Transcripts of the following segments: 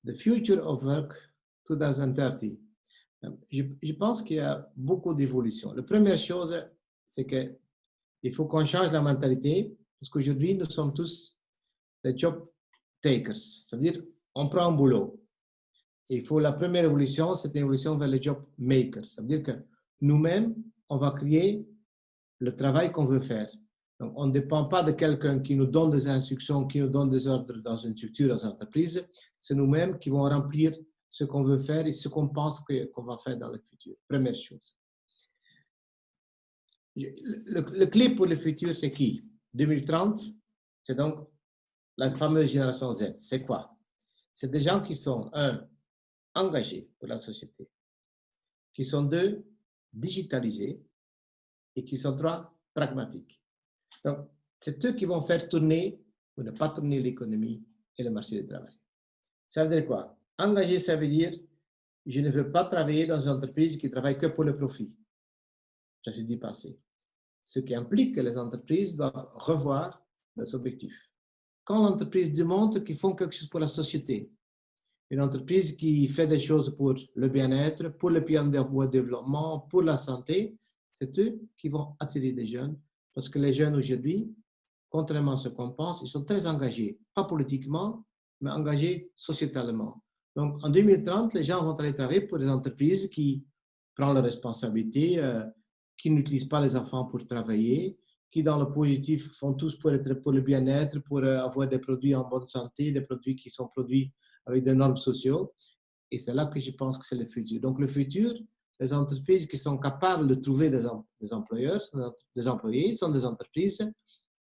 The Future of Work 2030. Je pense qu'il y a beaucoup d'évolutions. La première chose, c'est qu'il faut qu'on change la mentalité, parce qu'aujourd'hui, nous sommes tous des job takers. C'est-à-dire, on prend un boulot. Et la première évolution, c'est une évolution vers le job maker. Ça veut dire que nous-mêmes, on va créer le travail qu'on veut faire. Donc, on ne dépend pas de quelqu'un qui nous donne des instructions, qui nous donne des ordres dans une structure, dans une entreprise. C'est nous-mêmes qui vont remplir ce qu'on veut faire et ce qu'on pense qu'on va faire dans le futur. Première chose. Le clé pour le futur, c'est qui? 2030, c'est donc la fameuse génération Z. C'est quoi? C'est des gens qui sont, engagés pour la société, qui sont deux, digitalisés et qui sont trois, pragmatiques. Donc, c'est eux qui vont faire tourner ou ne pas tourner l'économie et le marché du travail. Ça veut dire quoi? Engagé, ça veut dire je ne veux pas travailler dans une entreprise qui travaille que pour le profit. Ça s'est dit passé. Ce qui implique que les entreprises doivent revoir leurs objectifs. Quand l'entreprise démontre qu'ils font quelque chose pour la société, une entreprise qui fait des choses pour le bien-être, pour le développement, pour la santé, c'est eux qui vont attirer des jeunes. Parce que les jeunes aujourd'hui, contrairement à ce qu'on pense, ils sont très engagés, pas politiquement, mais engagés sociétalement. Donc, en 2030, les gens vont aller travailler pour des entreprises qui prennent leurs responsabilités, qui n'utilisent pas les enfants pour travailler, qui, dans le positif, font tout pour être pour le bien-être, pour avoir des produits en bonne santé, des produits qui sont produits avec des normes sociales. Et c'est là que je pense que c'est le futur. Donc, le futur, les entreprises qui sont capables de trouver des employeurs, des employés, sont des entreprises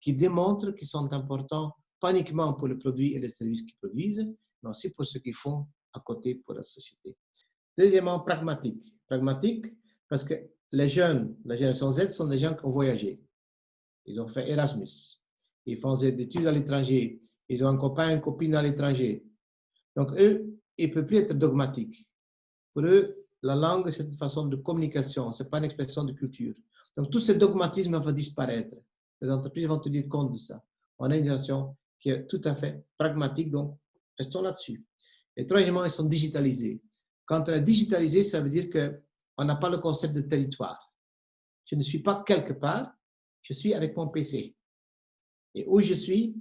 qui démontrent qu'ils sont importants, pas uniquement pour le produit et les services qu'ils produisent, mais aussi pour ce qu'ils font à côté pour la société. Deuxièmement, pragmatique. Pragmatique parce que les jeunes, la génération Z, sont des gens qui ont voyagé. Ils ont fait Erasmus. Ils font des études à l'étranger. Ils ont un copain, une copine à l'étranger. Donc, eux, ils ne peuvent plus être dogmatiques. Pour eux, la langue, c'est une façon de communication, ce n'est pas une expression de culture. Donc, tout ce dogmatisme va disparaître. Les entreprises vont tenir compte de ça. On a une génération qui est tout à fait pragmatique, donc restons là-dessus. Et troisièmement, ils sont digitalisés. Quand on est digitalisé, ça veut dire qu'on n'a pas le concept de territoire. Je ne suis pas quelque part, je suis avec mon PC. Et où je suis,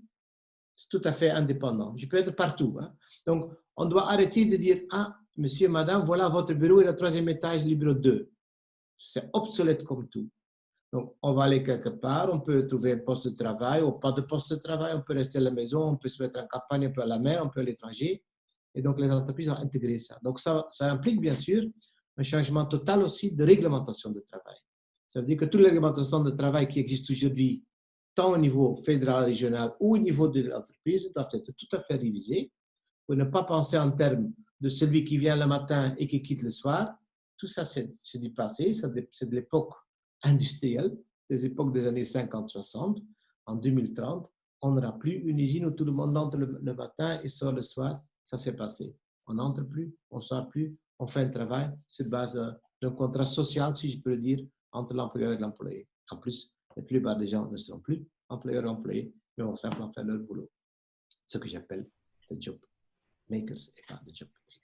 c'est tout à fait indépendant. Je peux être partout. Hein. Donc, on doit arrêter de dire « Ah, monsieur, madame, voilà votre bureau et le troisième étage, le bureau 2. » C'est obsolète comme tout. Donc, on va aller quelque part, on peut trouver un poste de travail ou pas de poste de travail, on peut rester à la maison, on peut se mettre en campagne, on peut à la mer, on peut à l'étranger. Et donc, les entreprises ont intégré ça. Donc, ça implique bien sûr un changement total aussi de réglementation de travail. Ça veut dire que toutes les réglementations de travail qui existent aujourd'hui, tant au niveau fédéral, régional ou au niveau de l'entreprise, doivent être tout à fait révisées pour ne pas penser en termes de celui qui vient le matin et qui quitte le soir. Tout ça, c'est du passé, c'est de l'époque industrielle, des époques des années 50-60. En 2030, on n'aura plus une usine où tout le monde entre le matin et sort le soir. Ça s'est passé. On n'entre plus, on ne sort plus, on fait un travail sur base d'un contrat social, si je peux le dire, entre l'employeur et l'employé. En plus, la plupart des gens ne seront plus employeurs-employés, mais vont simplement faire leur boulot. Ce que j'appelle le job makers et pas de job takers.